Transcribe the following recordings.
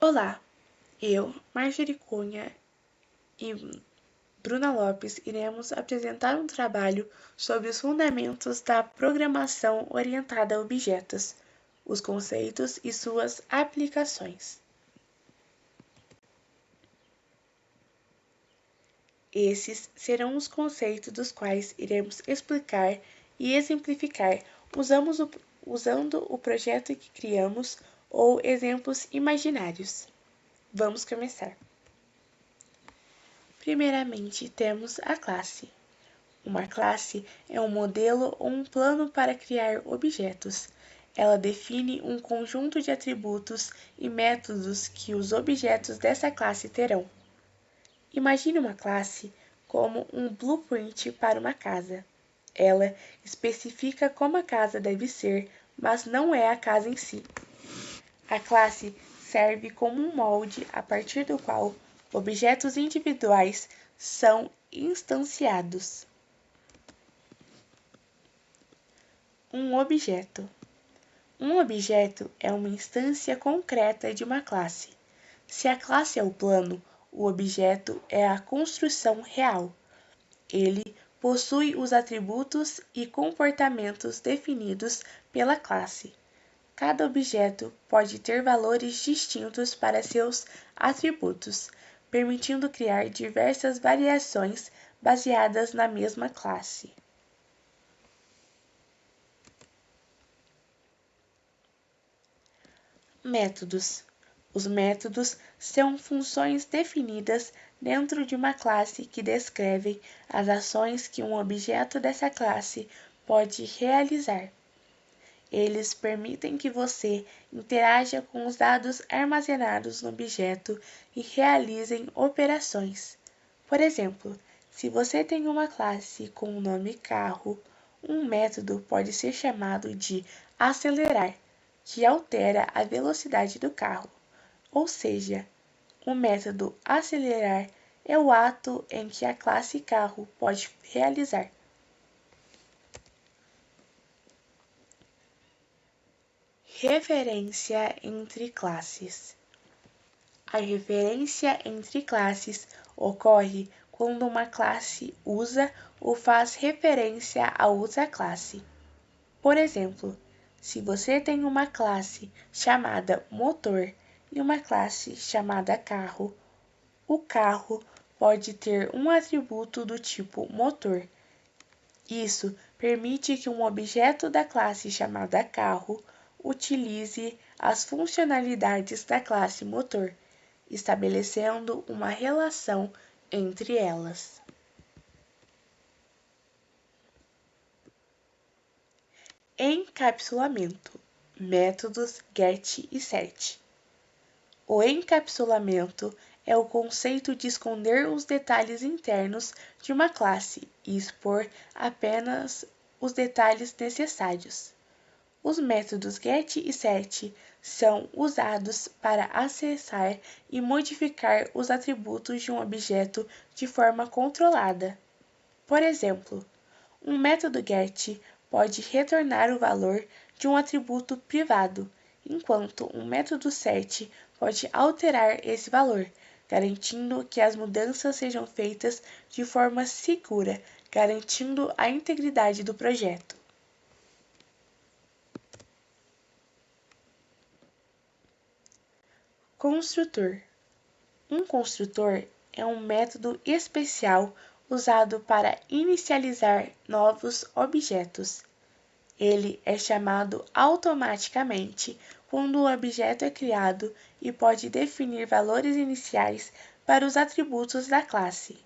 Olá, eu, Marjorie Cunha e Bruna Lopes iremos apresentar um trabalho sobre os fundamentos da programação orientada a objetos, os conceitos e suas aplicações. Esses serão os conceitos dos quais iremos explicar e exemplificar usando o projeto que criamos ou exemplos imaginários. Vamos começar. Primeiramente, temos a classe. Uma classe é um modelo ou um plano para criar objetos. Ela define um conjunto de atributos e métodos que os objetos dessa classe terão. Imagine uma classe como um blueprint para uma casa. Ela especifica como a casa deve ser, mas não é a casa em si. A classe serve como um molde a partir do qual objetos individuais são instanciados. Um objeto. Um objeto é uma instância concreta de uma classe. Se a classe é o plano, o objeto é a construção real. Ele possui os atributos e comportamentos definidos pela classe. Cada objeto pode ter valores distintos para seus atributos, permitindo criar diversas variações baseadas na mesma classe. Métodos. Os métodos são funções definidas dentro de uma classe que descrevem as ações que um objeto dessa classe pode realizar. Eles permitem que você interaja com os dados armazenados no objeto e realizem operações. Por exemplo, se você tem uma classe com o nome carro, um método pode ser chamado de acelerar, que altera a velocidade do carro. Ou seja, o método acelerar é o ato em que a classe carro pode realizar. Referência entre classes. A referência entre classes ocorre quando uma classe usa ou faz referência a outra classe. Por exemplo, se você tem uma classe chamada motor e uma classe chamada carro, o carro pode ter um atributo do tipo motor. Isso permite que um objeto da classe chamada carro utilize as funcionalidades da classe motor, estabelecendo uma relação entre elas. Encapsulamento. Métodos GET e SET. O encapsulamento é o conceito de esconder os detalhes internos de uma classe e expor apenas os detalhes necessários. Os métodos GET e SET são usados para acessar e modificar os atributos de um objeto de forma controlada. Por exemplo, um método GET pode retornar o valor de um atributo privado, enquanto um método SET pode alterar esse valor, garantindo que as mudanças sejam feitas de forma segura, garantindo a integridade do projeto. Construtor. Um construtor é um método especial usado para inicializar novos objetos. Ele é chamado automaticamente quando o objeto é criado e pode definir valores iniciais para os atributos da classe.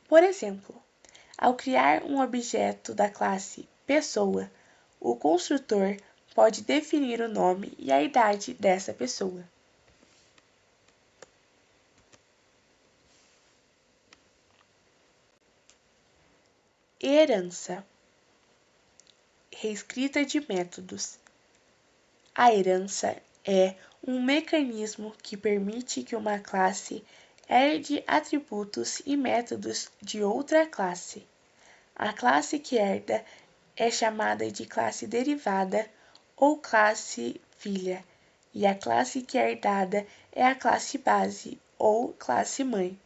Por exemplo, ao criar um objeto da classe pessoa, o construtor pode definir o nome e a idade dessa pessoa. Herança. Reescrita de métodos. A herança é um mecanismo que permite que uma classe herde atributos e métodos de outra classe. A classe que herda é chamada de classe derivada ou classe filha. e a classe que é herdada é a classe base ou classe mãe.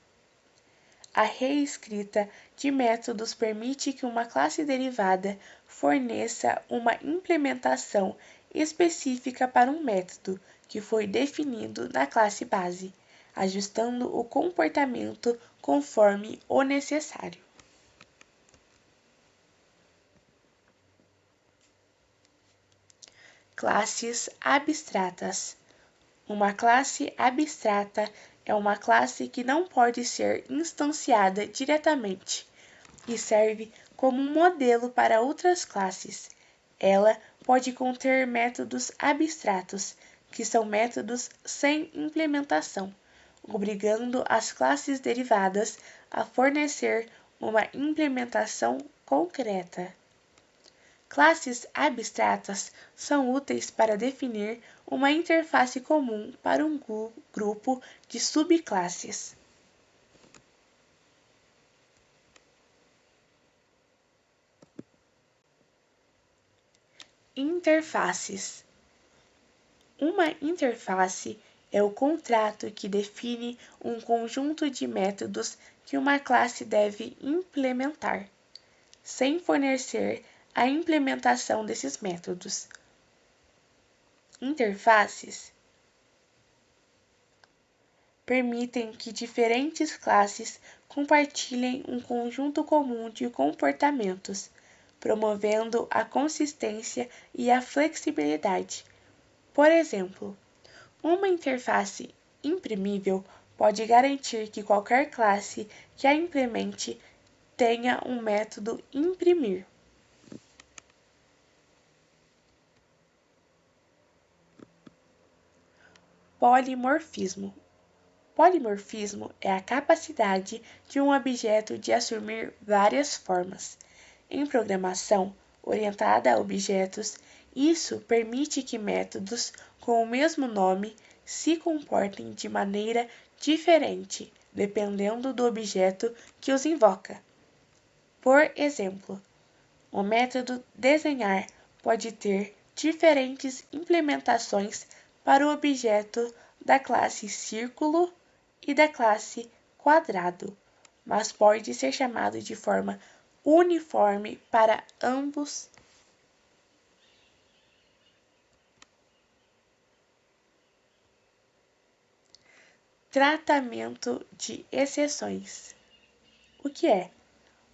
A reescrita de métodos permite que uma classe derivada forneça uma implementação específica para um método que foi definido na classe base, ajustando o comportamento conforme o necessário. Classes abstratas. Uma classe abstrata é uma classe que não pode ser instanciada diretamente e serve como um modelo para outras classes. Ela pode conter métodos abstratos, que são métodos sem implementação, obrigando as classes derivadas a fornecer uma implementação concreta. Classes abstratas são úteis para definir uma interface comum para um grupo de subclasses. Interfaces. Uma interface é o contrato que define um conjunto de métodos que uma classe deve implementar, sem fornecer a implementação desses métodos. Interfaces permitem que diferentes classes compartilhem um conjunto comum de comportamentos, promovendo a consistência e a flexibilidade. Por exemplo, uma interface imprimível pode garantir que qualquer classe que a implemente tenha um método imprimir. Polimorfismo. Polimorfismo é a capacidade de um objeto de assumir várias formas. Em programação orientada a objetos, isso permite que métodos com o mesmo nome se comportem de maneira diferente dependendo do objeto que os invoca. Por exemplo, o método desenhar pode ter diferentes implementações para o objeto da classe círculo e da classe quadrado, mas pode ser chamado de forma uniforme para ambos. Tratamento de exceções. O que é?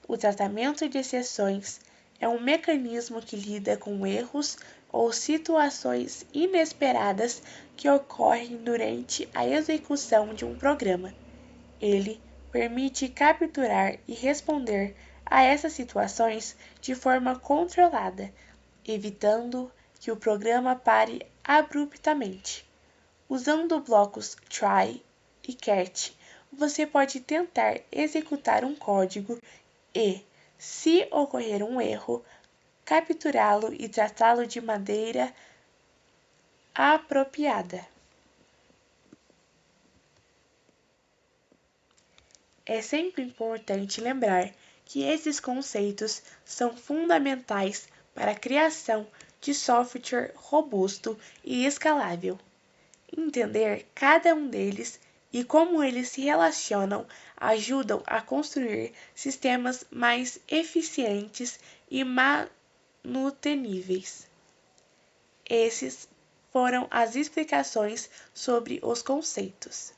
O tratamento de exceções é um mecanismo que lida com erros ou situações inesperadas que ocorrem durante a execução de um programa. Ele permite capturar e responder a essas situações de forma controlada, evitando que o programa pare abruptamente. Usando blocos try e catch, você pode tentar executar um código e, se ocorrer um erro, capturá-lo e tratá-lo de maneira apropriada. É sempre importante lembrar que esses conceitos são fundamentais para a criação de software robusto e escalável. Entender cada um deles e como eles se relacionam ajudam a construir sistemas mais eficientes e manuteníveis. Essas foram as explicações sobre os conceitos.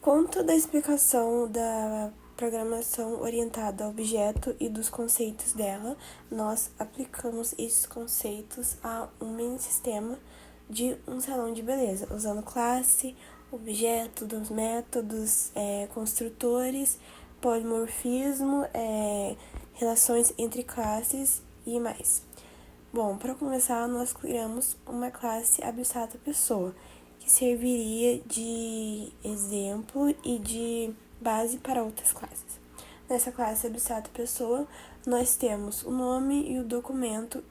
Com toda a explicação da programação orientada a objeto e dos conceitos dela, nós aplicamos esses conceitos a um mini sistema de um salão de beleza, usando classe, objeto, dos métodos, construtores, polimorfismo, relações entre classes e mais. Bom, para começar, nós criamos uma classe abstrata pessoa, que serviria de exemplo e de base para outras classes. Nessa classe abstrata pessoa, nós temos o nome e o documento,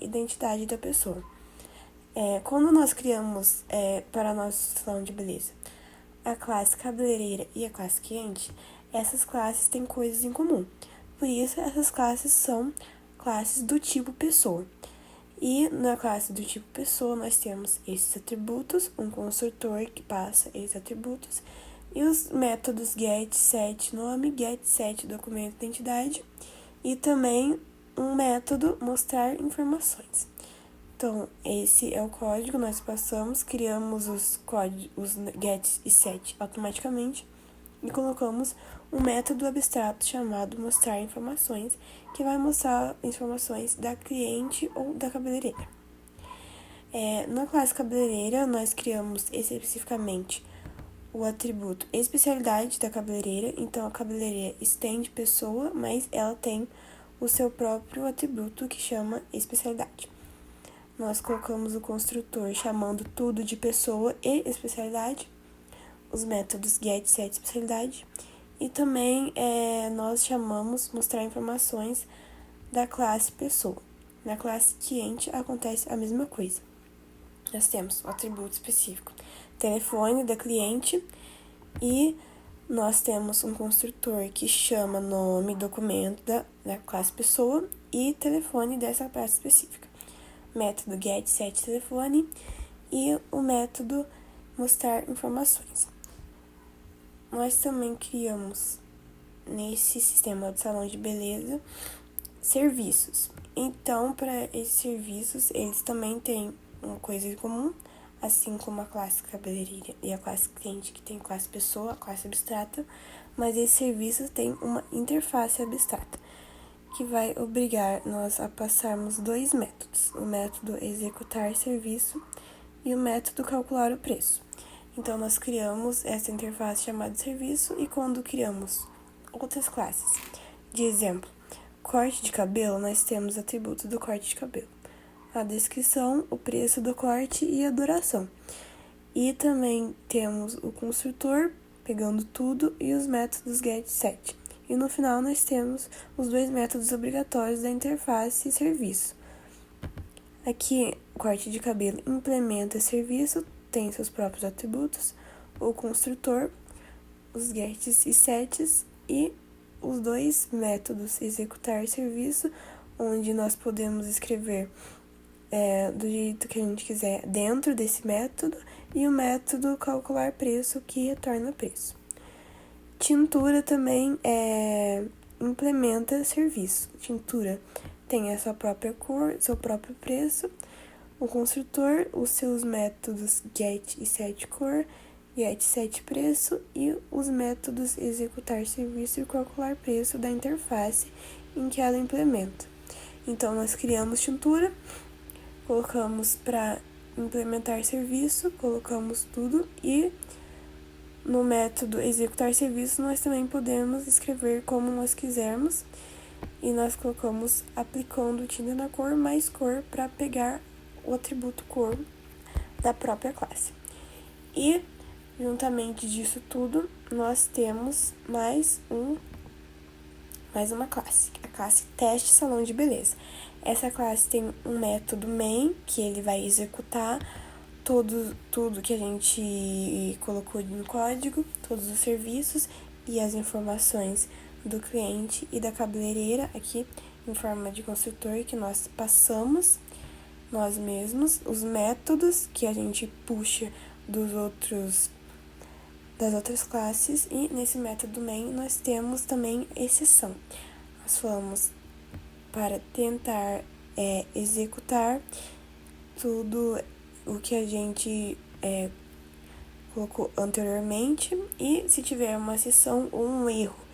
identidade da pessoa. Quando nós criamos para nosso salão de beleza a classe cabeleireira e a classe cliente, essas classes têm coisas em comum. Por isso, essas classes são classes do tipo pessoa. E na classe do tipo pessoa, nós temos esses atributos, um construtor que passa esses atributos, e os métodos get, set, nome, get, set, documento, identidade, e também um método mostrar informações. Então, esse é o código, nós passamos, criamos os get e set automaticamente, e colocamos um método abstrato chamado mostrar informações, que vai mostrar informações da cliente ou da cabeleireira. Na classe cabeleireira, nós criamos especificamente o atributo especialidade da cabeleireira. Então, a cabeleireira estende pessoa, mas ela tem o seu próprio atributo que chama especialidade. Nós colocamos o construtor chamando tudo de pessoa e especialidade, os métodos get, set, especialidade, e também nós chamamos mostrar informações da classe pessoa. Na classe cliente acontece a mesma coisa. Nós temos o atributo específico, telefone da cliente, e nós temos um construtor que chama nome, documento da classe pessoa e telefone dessa classe específica. Método get, set, telefone e o método mostrar informações. Nós também criamos, nesse sistema de salão de beleza, serviços. Então, para esses serviços, eles também têm uma coisa em comum, assim como a classe cabeleireira e a classe cliente, que tem classe pessoa, a classe abstrata, mas esses serviços têm uma interface abstrata, que vai obrigar nós a passarmos dois métodos, o método executar serviço e o método calcular o preço. Então, nós criamos essa interface chamada serviço, e quando criamos outras classes, de exemplo, corte de cabelo, nós temos atributos do corte de cabelo, a descrição, o preço do corte e a duração. E também temos o construtor pegando tudo e os métodos get, set. E no final nós temos os dois métodos obrigatórios da interface e serviço. Aqui, o corte de cabelo implementa serviço, tem seus próprios atributos, o construtor, os gets e sets, e os dois métodos executar serviço, onde nós podemos escrever do jeito que a gente quiser dentro desse método, e o método calcular preço, que retorna preço. Tintura também implementa serviço. Tintura tem a sua própria cor, seu próprio preço, o construtor, os seus métodos get e set cor, get, set preço, e os métodos executar serviço e calcular preço da interface em que ela implementa. Então, nós criamos tintura, colocamos para implementar serviço, colocamos tudo, e no método executar serviço nós também podemos escrever como nós quisermos, e nós colocamos aplicando tinta na cor mais cor para pegar o atributo cor da própria classe. E juntamente disso tudo, nós temos mais uma classe, a classe teste salão de beleza. Essa classe tem um método main, que ele vai executar tudo que a gente colocou no código, todos os serviços e as informações do cliente e da cabeleireira, aqui em forma de construtor, que nós passamos nós mesmos, os métodos que a gente puxa das outras classes, e nesse método main nós temos também exceção. Nós falamos para tentar executar tudo o que a gente colocou anteriormente, e se tiver uma exceção ou um erro,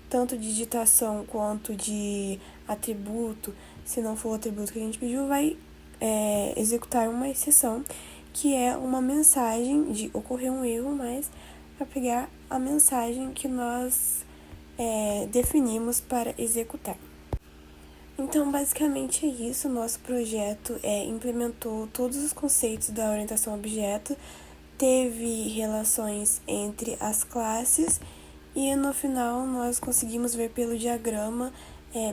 tanto de digitação quanto de atributo, se não for o atributo que a gente pediu, vai executar uma exceção, que é uma mensagem de ocorrer um erro, mas para pegar a mensagem que nós definimos para executar. Então, basicamente é isso. Nosso projeto implementou todos os conceitos da orientação a objeto, teve relações entre as classes, e no final nós conseguimos ver pelo diagrama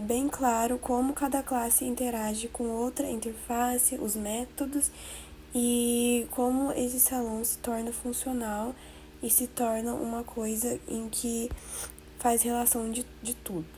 bem claro como cada classe interage com outra interface, os métodos, e como esse salão se torna funcional e se torna uma coisa em que faz relação de tudo.